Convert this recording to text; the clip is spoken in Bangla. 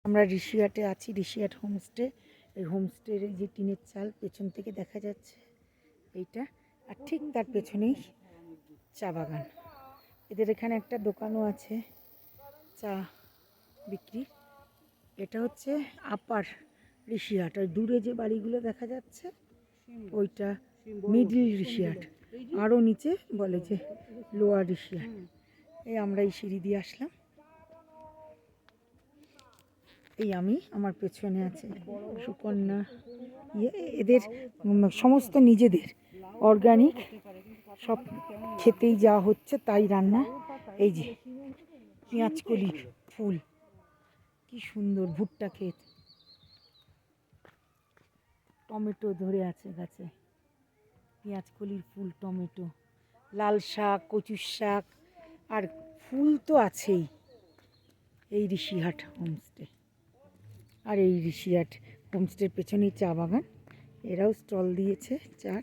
আমরা ঋষিহাটে আছি, ঋষিহাট হোমস্টে। এই হোমস্টের এই যে টিনের চাল পেছন থেকে দেখা যাচ্ছে এইটা, আর ঠিক তার পেছনেই চা বাগান। এদের এখানে একটা দোকানও আছে চা বিক্রি। এটা হচ্ছে আপার ঋষিহাট, আর দূরে যে বাড়িগুলো দেখা যাচ্ছে ওইটা মিডল ঋষিহাট, আরও নিচে বলে যে লোয়ার ঋষিহাট। এই আমরা এই সিঁড়ি দিয়ে আসলাম। এই আমি, আমার পেছনে আছে সুকন্যা, এদের সমস্ত নিজেদের অর্গানিক সব, খেতেই যা হচ্ছে তাই রান্না। এই যে পেঁয়াজকলি ফুল, কি সুন্দর, ভুট্টা ক্ষেত, টমেটো ধরে আছে গাছে, পেঁয়াজকলির ফুল, টমেটো, লাল শাক, কচুর শাক, আর ফুল তো আছেই। এই ঋষিহাট হোমস্টে, আর এই ঋষিহাট হোমস্টের পেছনেই চা বাগান। এরাও স্টল দিয়েছে চার।